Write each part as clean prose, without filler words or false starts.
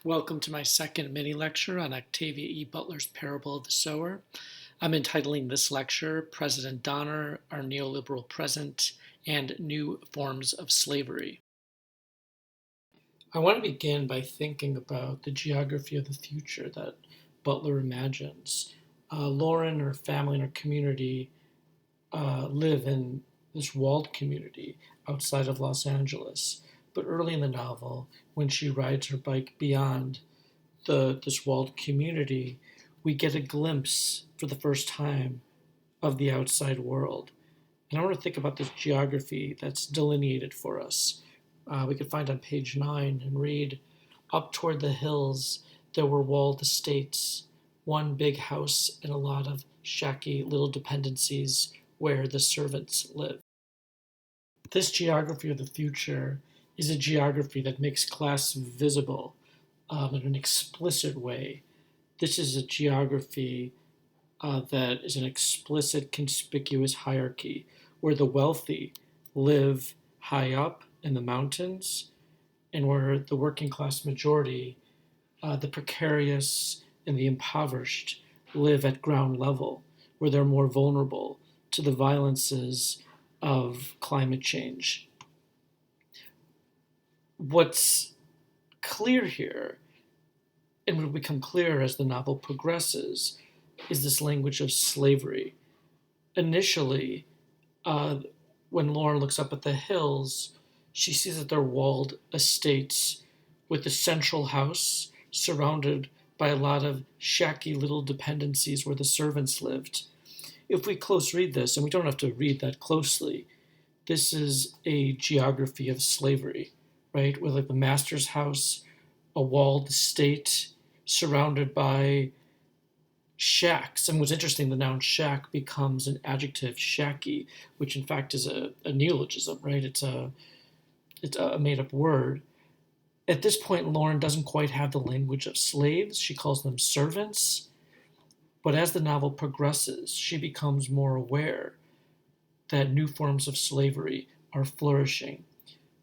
Welcome to my second mini lecture on Octavia E. Butler's Parable of the Sower. I'm entitling this lecture President Donner, Our Neoliberal Present, and New Forms of Slavery. I want to begin by thinking about the geography of the future that Butler imagines. Lauren, her family, and her community live in this walled community outside of Los Angeles. But early in the novel, when she rides her bike beyond this walled community, we get a glimpse for the first time of the outside world. And I want to think about this geography that's delineated for us. We could find on page 9 and read, up toward the hills there were walled estates, one big house and a lot of shacky little dependencies where the servants live. This geography of the future is a geography that makes class visible in an explicit way. This is a geography that is an explicit, conspicuous hierarchy where the wealthy live high up in the mountains and where the working class majority, the precarious and the impoverished, live at ground level, where they're more vulnerable to the violences of climate change. What's clear here, and will become clearer as the novel progresses, is this language of slavery. Initially, when Lauren looks up at the hills, she sees that they're walled estates with the central house surrounded by a lot of shacky little dependencies where the servants lived. If we close read this, and we don't have to read that closely, this is a geography of slavery, right? With like the master's house, a walled estate surrounded by shacks. And what's interesting, the noun shack becomes an adjective, shacky, which in fact is a neologism, right? It's a made-up word. At this point, Lauren doesn't quite have the language of slaves. She calls them servants. But as the novel progresses, she becomes more aware that new forms of slavery are flourishing.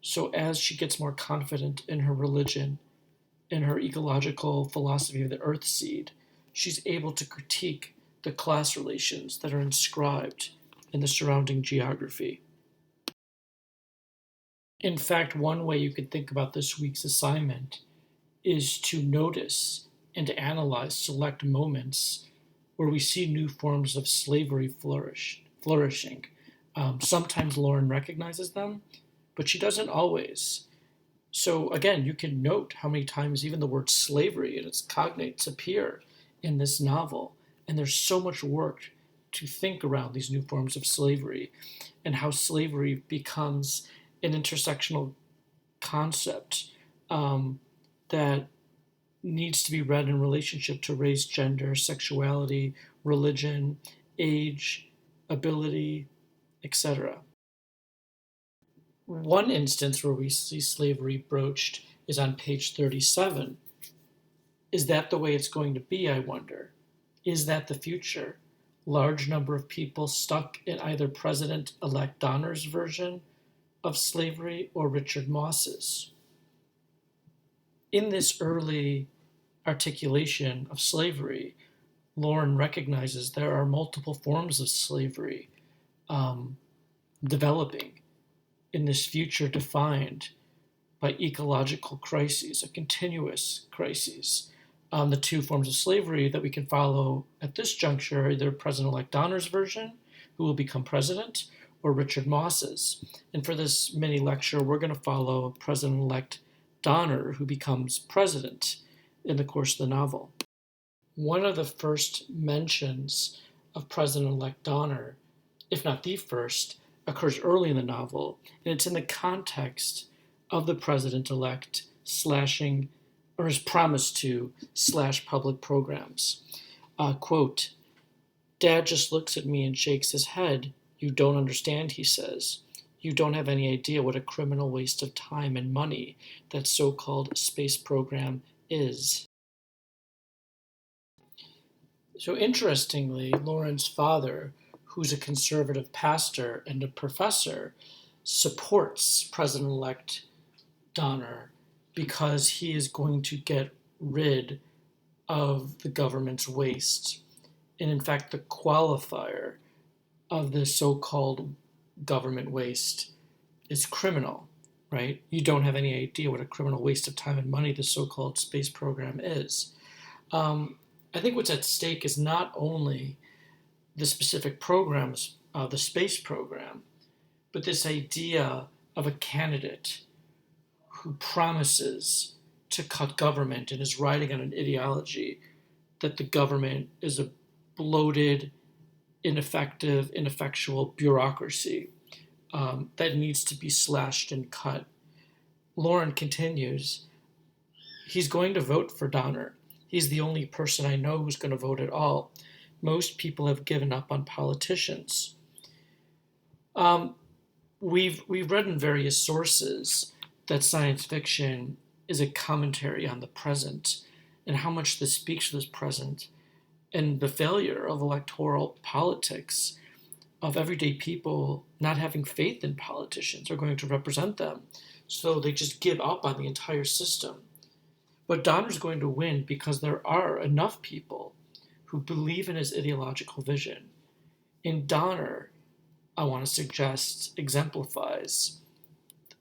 So as she gets more confident in her religion, in her ecological philosophy of the earth seed, she's able to critique the class relations that are inscribed in the surrounding geography. In fact, one way you could think about this week's assignment is to notice and to analyze select moments where we see new forms of slavery flourishing. Sometimes Lauren recognizes them, but she doesn't always. So again, you can note how many times even the word slavery and its cognates appear in this novel. And there's so much work to think around these new forms of slavery and how slavery becomes an intersectional concept that needs to be read in relationship to race, gender, sexuality, religion, age, ability, etc. One instance where we see slavery broached is on page 37. Is that the way it's going to be, I wonder? Is that the future? Large number of people stuck in either President-elect Donner's version of slavery or Richard Moss's. In this early articulation of slavery, Lauren recognizes there are multiple forms of slavery developing in this future defined by ecological crises, a continuous crises. The two forms of slavery that we can follow at this juncture are either President-elect Donner's version, who will become president, or Richard Moss's. And for this mini lecture, we're going to follow President-elect Donner, who becomes president in the course of the novel. One of the first mentions of President-elect Donner, if not the first, occurs early in the novel, and it's in the context of the president-elect slashing, or his promise to slash public programs. Quote, "Dad just looks at me and shakes his head. You don't understand," he says. "You don't have any idea what a criminal waste of time and money that so-called space program is." So interestingly, Lauren's father, who's a conservative pastor and a professor, supports President-elect Donner because he is going to get rid of the government's waste. And in fact, the qualifier of the so-called government waste is criminal, right? You don't have any idea what a criminal waste of time and money the so-called space program is. I think what's at stake is not only the specific programs, the space program, but this idea of a candidate who promises to cut government and is riding on an ideology that the government is a bloated, ineffective, ineffectual bureaucracy that needs to be slashed and cut. Lauren continues, he's going to vote for Donner. He's the only person I know who's going to vote at all. Most people have given up on politicians. We've read in various sources that science fiction is a commentary on the present and how much this speaks to this present and the failure of electoral politics, of everyday people not having faith in politicians or going to represent them. So they just give up on the entire system. But Donner's going to win because there are enough people who believe in his ideological vision. And Donner, I want to suggest, exemplifies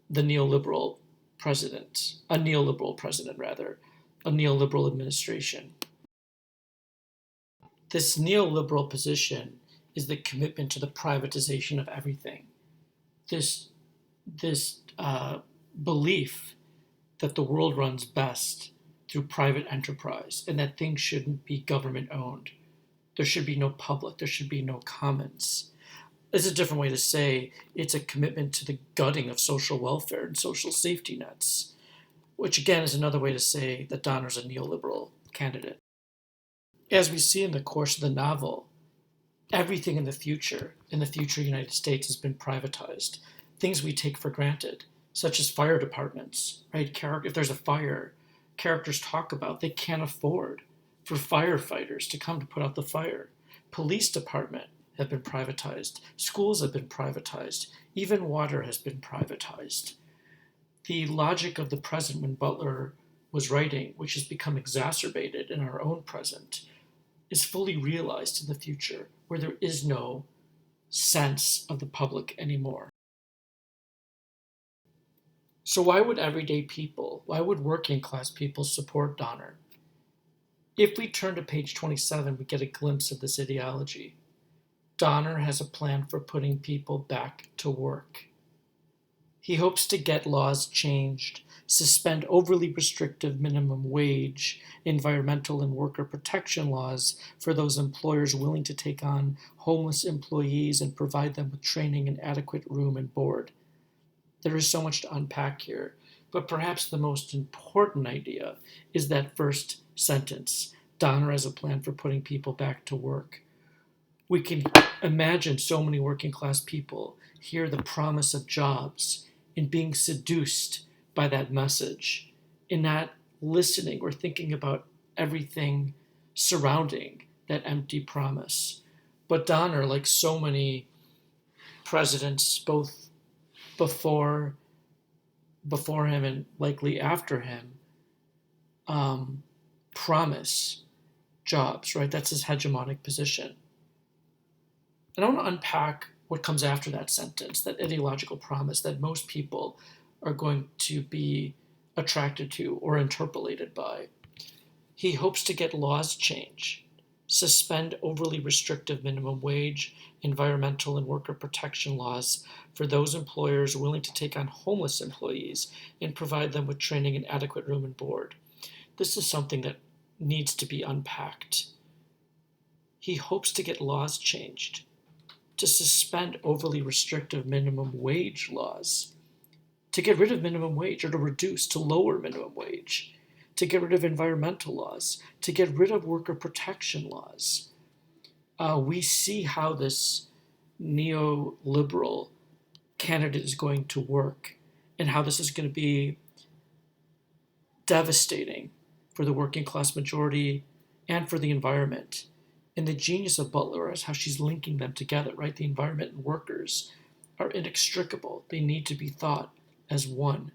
the neoliberal president, a neoliberal administration. This neoliberal position is the commitment to the privatization of everything. This belief that the world runs best through private enterprise and that things shouldn't be government owned. There should be no public, there should be no commons. It's a different way to say it's a commitment to the gutting of social welfare and social safety nets, which again is another way to say that Donner's a neoliberal candidate. As we see in the course of the novel, everything in the future United States has been privatized. Things we take for granted, such as fire departments, right? If there's a fire, characters talk about they can't afford for firefighters to come to put out the fire. Police department have been privatized. Schools have been privatized. Even water has been privatized. The logic of the present when Butler was writing, which has become exacerbated in our own present, is fully realized in the future, where there is no sense of the public anymore. So why would everyday people, why would working class people support Donner? If we turn to page 27, we get a glimpse of this ideology. Donner has a plan for putting people back to work. He hopes to get laws changed, suspend overly restrictive minimum wage, environmental and worker protection laws for those employers willing to take on homeless employees and provide them with training and adequate room and board. There is so much to unpack here, but perhaps the most important idea is that first sentence. Donner has a plan for putting people back to work. We can imagine so many working class people hear the promise of jobs and being seduced by that message and not listening or thinking about everything surrounding that empty promise. But Donner, like so many presidents, both before him and likely after him, promise jobs, right? That's his hegemonic position. And I want to unpack what comes after that sentence, that ideological promise that most people are going to be attracted to or interpolated by. He hopes to get laws changed, suspend overly restrictive minimum wage, environmental and worker protection laws for those employers willing to take on homeless employees and provide them with training and adequate room and board. This is something that needs to be unpacked. He hopes to get laws changed, to suspend overly restrictive minimum wage laws, to get rid of minimum wage or to reduce, to lower minimum wage, to get rid of environmental laws, to get rid of worker protection laws. We see how this neoliberal candidate is going to work and how this is going to be devastating for the working class majority and for the environment. And the genius of Butler is how she's linking them together, right? The environment and workers are inextricable. They need to be thought as one.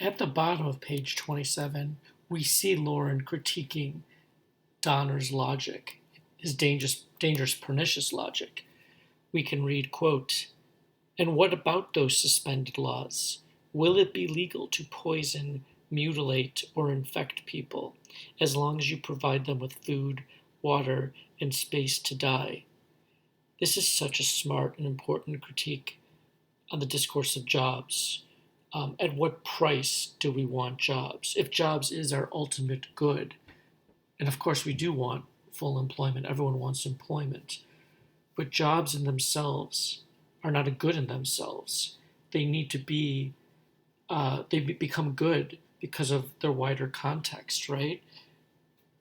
At the bottom of page 27, we see Lauren critiquing Donner's logic, his dangerous, pernicious logic. We can read, quote, "And what about those suspended laws? Will it be legal to poison, mutilate, or infect people, as long as you provide them with food, water, and space to die?" This is such a smart and important critique on the discourse of jobs. At what price do we want jobs? If jobs is our ultimate good, and of course we do want full employment, everyone wants employment, but jobs in themselves are not a good in themselves. They need to be, become good because of their wider context, right?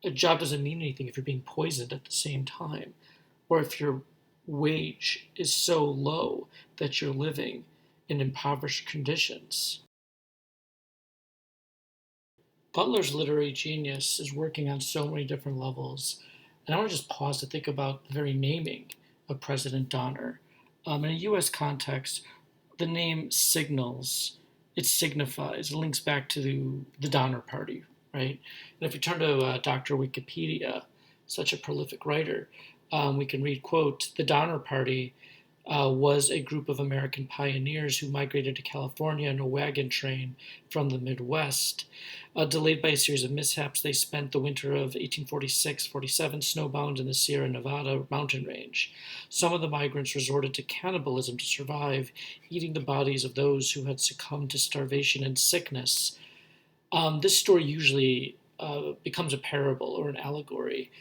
A job doesn't mean anything if you're being poisoned at the same time, or if your wage is so low that you're living in impoverished conditions. Butler's literary genius is working on so many different levels. And I want to just pause to think about the very naming of President Donner. In a US context, the name signals, it signifies, it links back to the Donner Party, right? And if you turn to Dr. Wikipedia, such a prolific writer, we can read, quote, "The Donner Party was a group of American pioneers who migrated to California in a wagon train from the Midwest. Delayed by a series of mishaps, they spent the winter of 1846-47 snowbound in the Sierra Nevada mountain range. Some of the migrants resorted to cannibalism to survive, eating the bodies of those who had succumbed to starvation and sickness." This story usually becomes a parable or an allegory.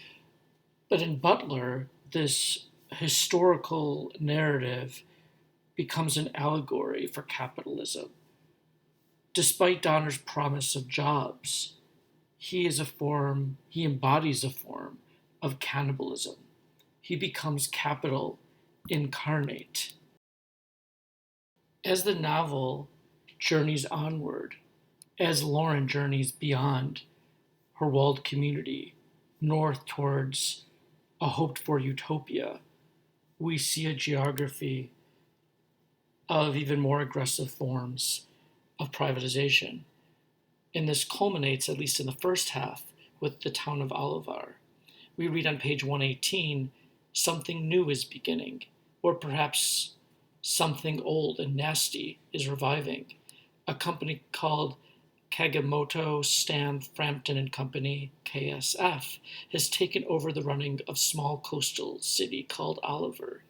But in Butler, this historical narrative becomes an allegory for capitalism. Despite Donner's promise of jobs, he embodies a form of cannibalism. He becomes capital incarnate. As the novel journeys onward, as Lauren journeys beyond her walled community, north towards a hoped for utopia, we see a geography of even more aggressive forms of privatization. And this culminates, at least in the first half, with the town of Olivar. We read on page 118, "Something new is beginning," or perhaps something old and nasty is reviving. A company called Kagemoto, Stam, Frampton and Company, KSF, has taken over the running of small coastal city called Oliver.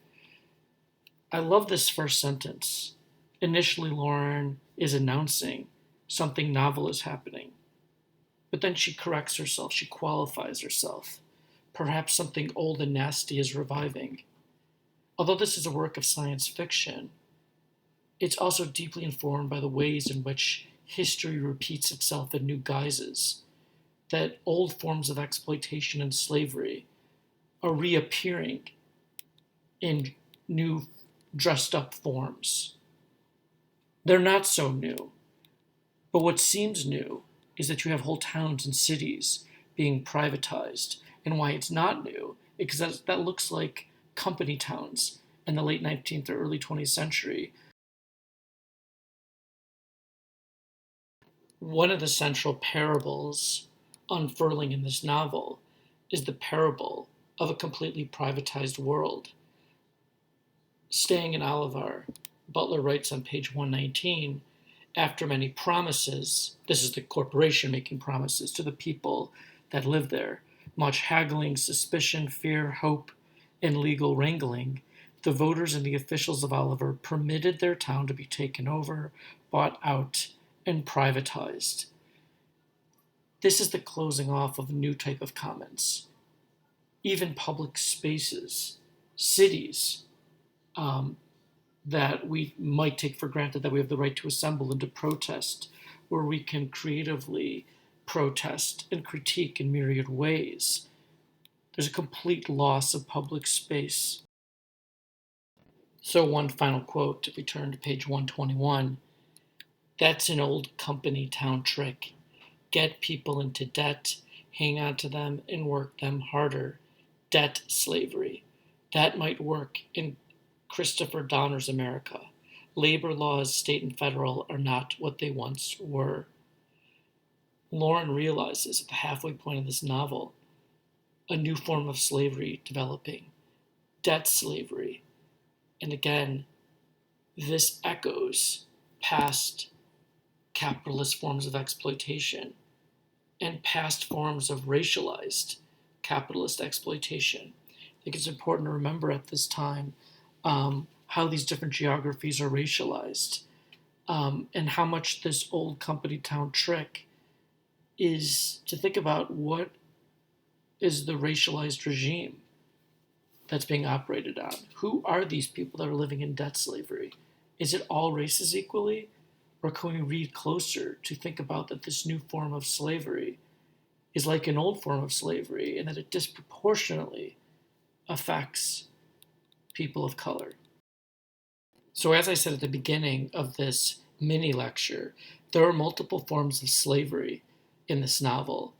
I love this first sentence. Initially, Lauren is announcing something novel is happening, but then she corrects herself, she qualifies herself. Perhaps something old and nasty is reviving. Although this is a work of science fiction, it's also deeply informed by the ways in which history repeats itself in new guises, that old forms of exploitation and slavery are reappearing in new dressed up forms. They're not so new, but what seems new is that you have whole towns and cities being privatized. And why it's not new is because that looks like company towns in the late 19th or early 20th century. One of the central parables unfurling in this novel is the parable of a completely privatized world. Staying in Olivar, Butler writes on page 119, after many promises, this is the corporation making promises to the people that live there, much haggling, suspicion, fear, hope, and legal wrangling, the voters and the officials of Oliver permitted their town to be taken over, bought out, and privatized. This is the closing off of a new type of commons. Even public spaces, cities, that we might take for granted that we have the right to assemble and to protest, where we can creatively protest and critique in myriad ways. There's a complete loss of public space. So, one final quote, if we turn to page 121, "That's an old company town trick. Get people into debt, hang on to them, and work them harder. Debt slavery. That might work in Christopher Donner's America. Labor laws, state and federal, are not what they once were." Lauren realizes at the halfway point of this novel a new form of slavery developing, debt slavery. And again, this echoes past capitalist forms of exploitation and past forms of racialized capitalist exploitation. I think it's important to remember at this time how these different geographies are racialized, and how much this old company town trick is to think about what is the racialized regime that's being operated on. Who are these people that are living in debt slavery? Is it all races equally? Or can we read closer to think about that this new form of slavery is like an old form of slavery and that it disproportionately affects people of color? So, as I said at the beginning of this mini lecture, there are multiple forms of slavery in this novel,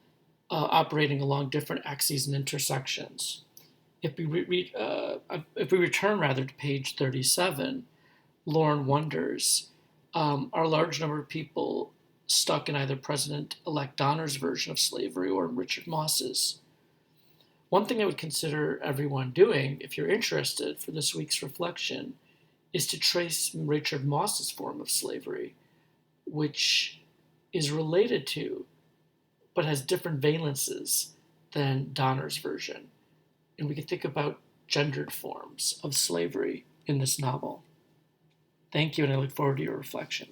operating along different axes and intersections. If we return rather to page 37, Lauren wonders, are a large number of people stuck in either President-elect Donner's version of slavery or in Richard Moss's? One thing I would consider everyone doing, if you're interested for this week's reflection, is to trace Richard Moss's form of slavery, which is related to, but has different valences than Donner's version. And we can think about gendered forms of slavery in this novel. Thank you, and I look forward to your reflection.